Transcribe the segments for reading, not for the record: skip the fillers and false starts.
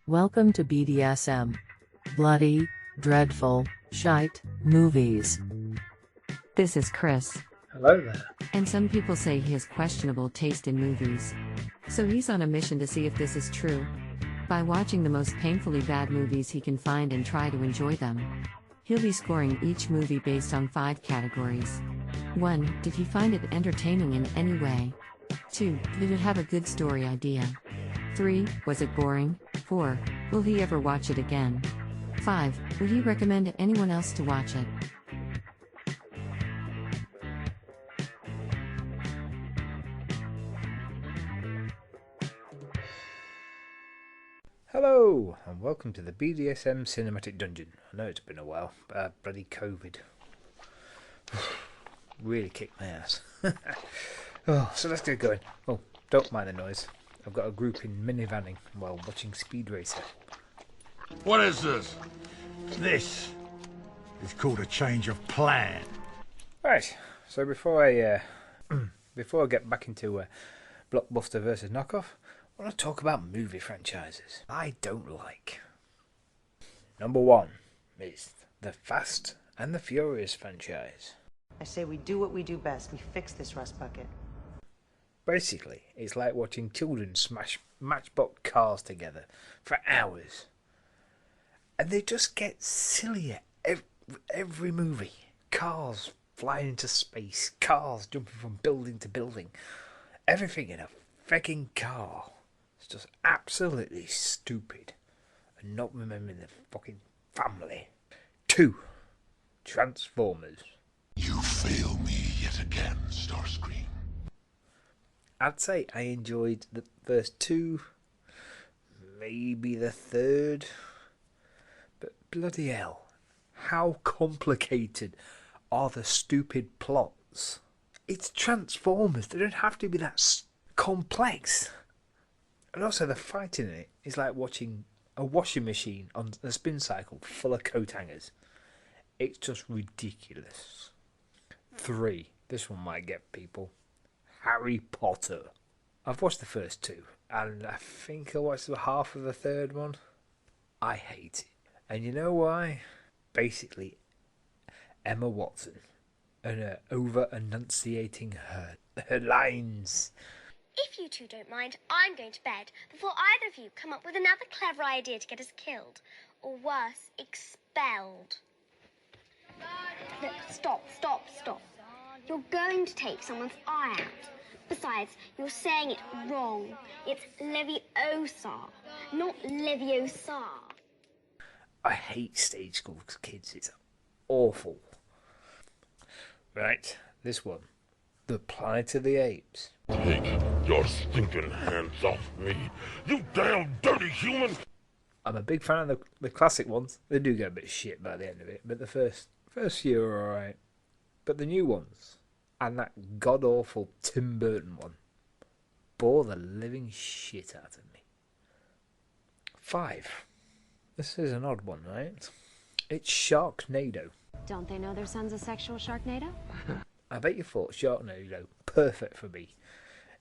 Welcome to BDSM. Bloody, dreadful, shite, movies. This is Chris. Hello there. And some people say he has questionable taste in movies. So he's on a mission to see if this is true. By watching the most painfully bad movies he can find and try to enjoy them. He'll be scoring each movie based on 5 categories. 1. Did he find it entertaining in any way? 2. Did it have a good story idea? 3. Was it boring? 4. Will he ever watch it again? 5. Would he recommend anyone else to watch it? Hello, and welcome to the BDSM Cinematic Dungeon. I know it's been a while, but bloody COVID really kicked my ass. So let's get going. Oh, don't mind the noise. I've got a group in minivanning while watching Speed Racer. What is this? This is called a change of plan. Right, so before I get back into Blockbuster Vs Knock-off, I want to talk about movie franchises I don't like. Number 1 is the Fast and the Furious franchise. I say we do what we do best. We fix this rust bucket. Basically, it's like watching children smash matchbox cars together for hours. And they just get sillier every movie. Cars flying into space, cars jumping from building to building. Everything in a freaking car. It's just absolutely stupid. And not remembering the fucking family. 2. Transformers. You fail me yet again, Starscream. I'd say I enjoyed the first 2, maybe the 3rd, but bloody hell, how complicated are the stupid plots? It's Transformers, they don't have to be that complex. And also the fighting in it is like watching a washing machine on a spin cycle full of coat hangers. It's just ridiculous. 3, this one might get people. Harry Potter. I've watched the first 2, and I think I watched half of the 3rd one. I hate it. And you know why? Basically, Emma Watson and her over-enunciating her lines. If you two don't mind, I'm going to bed before either of you come up with another clever idea to get us killed. Or worse, expelled. Look, stop. You're going to take someone's eye out. Besides, you're saying it wrong. It's Leviosa, not Leviosa. I hate stage school kids. It's awful. Right, this one. The Planet of the Apes. Take your stinking hands off me, you damn dirty human! I'm a big fan of the classic ones. They do get a bit shit by the end of it, but the first few are alright. But the new ones, and that god-awful Tim Burton one, bore the living shit out of me. 5. This is an odd one, right? It's Sharknado. Don't they know their son's a sexual Sharknado? I bet you thought Sharknado, perfect for me.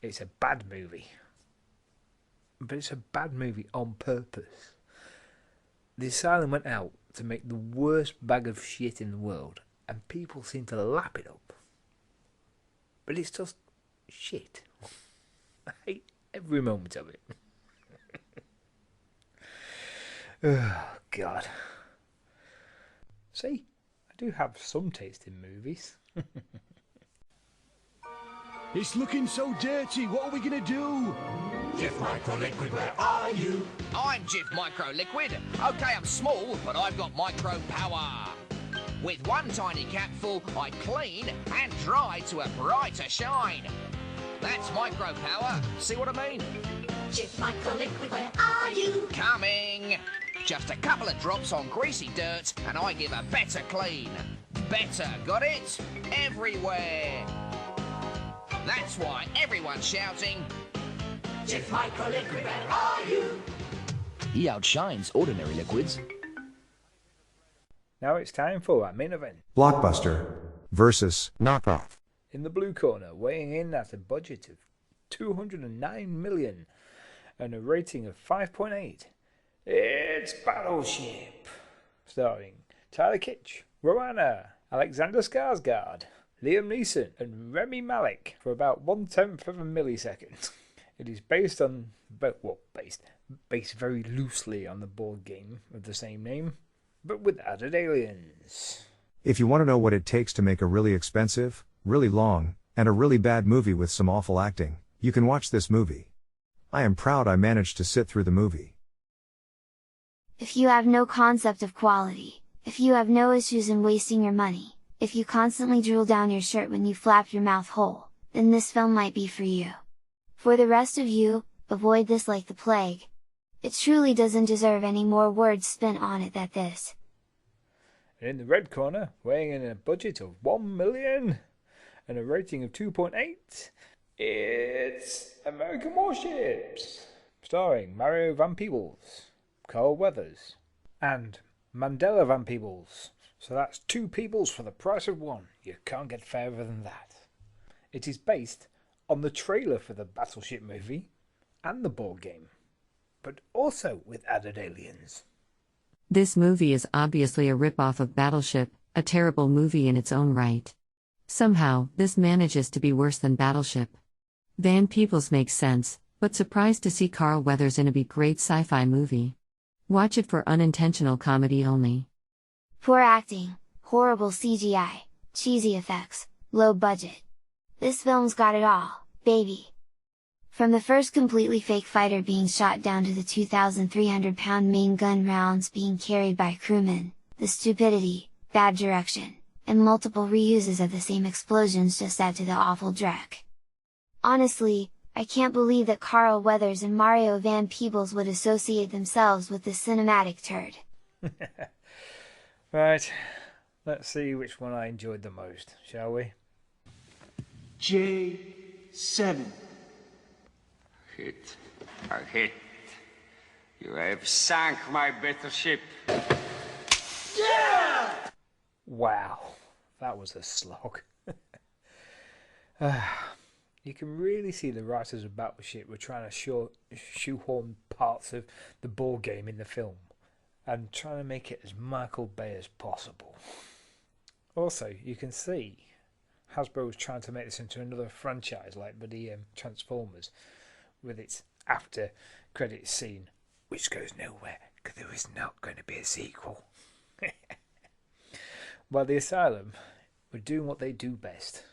It's a bad movie. But it's a bad movie on purpose. The asylum went out to make the worst bag of shit in the world, and people seem to lap it up. But it's just shit. I hate every moment of it. Oh, God. See, I do have some taste in movies. It's looking so dirty. What are we gonna do? Jif Micro Liquid, where are you? I'm Jif Micro Liquid. Okay, I'm small, but I've got micro power. With one tiny capful, I clean and dry to a brighter shine. That's micro power. See what I mean? Jif Micro Liquid, where are you? Coming. Just a couple of drops on greasy dirt, and I give a better clean. Better, got it? Everywhere. That's why everyone's shouting, Jif Micro Liquid, where are you? he outshines ordinary liquids. Now it's time for our main event. Blockbuster Vs Knock-off. In the blue corner, weighing in at a budget of $209 million and a rating of 5.8, It's Battleship, starring Tyler Kitsch, Roanna, Alexander Skarsgård, Liam Neeson, and Remy Malek for about 1/10 of a millisecond. It is based very loosely on the board game of the same name, but with added aliens. If you want to know what it takes to make a really expensive, really long, and a really bad movie with some awful acting, you can watch this movie. I am proud I managed to sit through the movie. If you have no concept of quality, if you have no issues in wasting your money, if you constantly drool down your shirt when you flap your mouth whole, then this film might be for you. For the rest of you, avoid this like the plague. It truly doesn't deserve any more words spent on it than this. And in the red corner, weighing in a budget of 1 million and a rating of 2.8, it's American Warships, starring Mario Van Peebles, Carl Weathers, and Mandela Van Peebles. So that's 2 Peebles for the price of 1. You can't get fairer than that. It is based on the trailer for the Battleship movie and the board game, but also with added aliens. This movie is obviously a rip-off of Battleship, a terrible movie in its own right. Somehow, this manages to be worse than Battleship. Van Peebles makes sense, but surprised to see Carl Weathers in a great sci-fi movie. Watch it for unintentional comedy only. Poor acting, horrible CGI, cheesy effects, low budget. This film's got it all, baby. From the first completely fake fighter being shot down to the 2,300-pound main gun rounds being carried by crewmen, the stupidity, bad direction, and multiple reuses of the same explosions just add to the awful dreck. Honestly, I can't believe that Carl Weathers and Mario Van Peebles would associate themselves with this cinematic turd. Right, let's see which one I enjoyed the most, shall we? J7. Hit. A hit. You have sunk my battleship. Yeah! Wow, that was a slog. You can really see the writers of Battleship were trying to shoehorn parts of the board game in the film and trying to make it as Michael Bay as possible. Also, you can see Hasbro was trying to make this into another franchise like the Transformers, with its after credits scene, which goes nowhere because there is not going to be a sequel. While the Asylum were doing what they do best,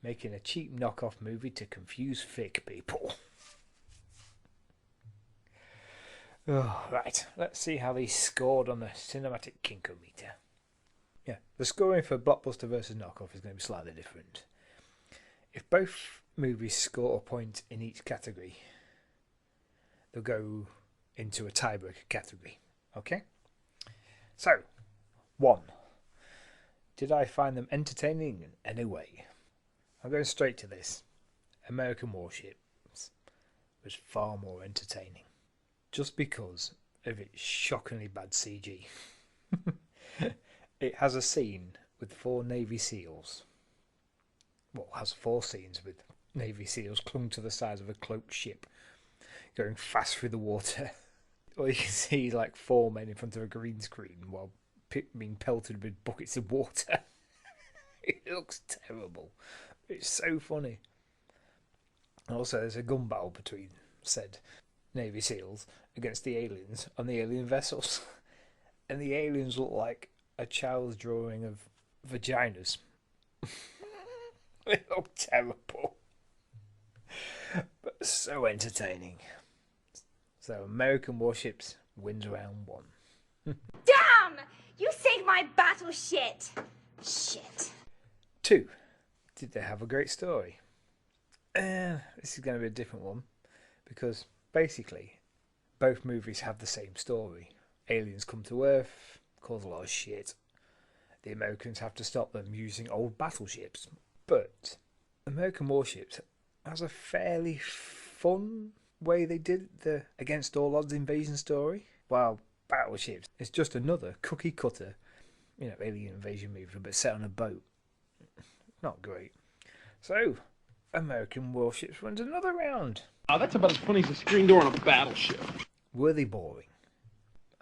making a cheap knockoff movie to confuse thick people. Right, let's see how they scored on the cinematic kinkometer. Yeah, the scoring for Blockbuster vs Knock-off is going to be slightly different. If both movies score a point in each category, they'll go into a tiebreaker category. Okay? So, 1. Did I find them entertaining in any way? I'm going straight to this. American Warships was far more entertaining, just because of its shockingly bad CG. It has a scene with 4 Navy SEALs. Well, it has 4 scenes with Navy SEALs clung to the sides of a cloaked ship, going fast through the water. Or you can see like 4 men in front of a green screen while being pelted with buckets of water. It looks terrible. It's so funny. And also there's a gun battle between said Navy SEALs against the aliens on the alien vessels. And the aliens look like a child's drawing of vaginas. They look terrible. But so entertaining. So American Warships wins round 1. Damn! You sank my battleship! Shit. 2. Did they have a great story? This is going to be a different one, because basically both movies have the same story. Aliens come to Earth, cause a lot of shit. The Americans have to stop them using old battleships. But American Warships has a fairly fun way they did the against all odds invasion story, while Battleships is just another cookie cutter, alien invasion movie but set on a boat. Not great. So, American Warships runs another round. Oh, that's about as funny as a screen door on a battleship. Were they boring?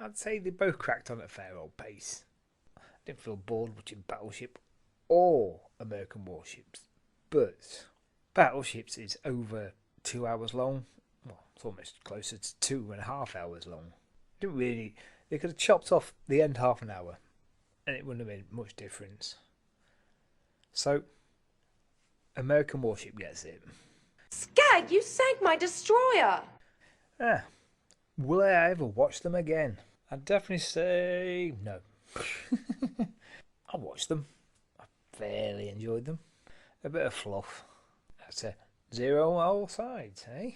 I'd say they both cracked on at a fair old pace. I didn't feel bored watching Battleship or American Warships, but Battleships is over 2 hours long. Well, it's almost closer to 2.5 hours long. They could have chopped off the end half an hour and it wouldn't have made much difference. So, American Warship gets it. Skag, you sank my destroyer! Will I ever watch them again? I'd definitely say no. I watched them. I fairly enjoyed them. A bit of fluff. That's a 0 on all sides, eh?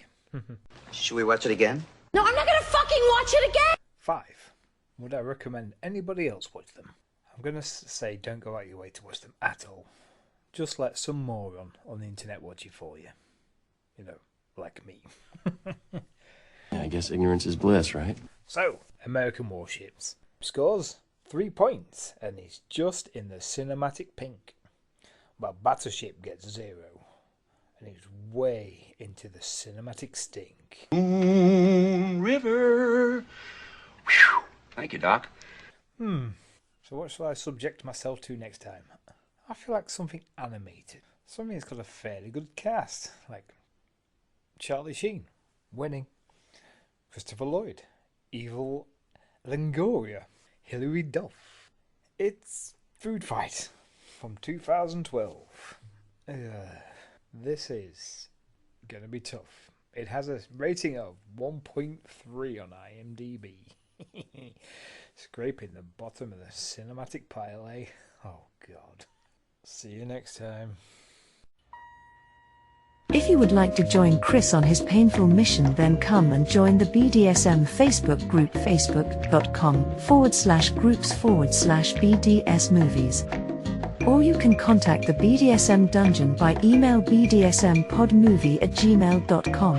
Should we watch it again? No, I'm not gonna fucking watch it again! 5. Would I recommend anybody else watch them? I'm going to say don't go out your way to watch them at all. Just let some moron on the internet watch it for you. You know, like me. I guess ignorance is bliss, right? So, American Warships. Scores 3 points and is just in the cinematic pink. While Battleship gets 0 and is way into the cinematic stink. Moon River. Whew. Thank you, Doc. So what shall I subject myself to next time? I feel like something animated. Something that's got a fairly good cast. Like Charlie Sheen, winning. Christopher Lloyd, Evil Longoria, Hilary Duff. It's Food Fight from 2012. This is going to be tough. It has a rating of 1.3 on IMDb. Scraping the bottom of the cinematic pile, eh? Oh, God. See you next time. If you would like to join Chris on his painful mission, then come and join the BDSM Facebook group, facebook.com/groups/BDS movies. Or you can contact the BDSM Dungeon by email bdsmpodmovie@gmail.com.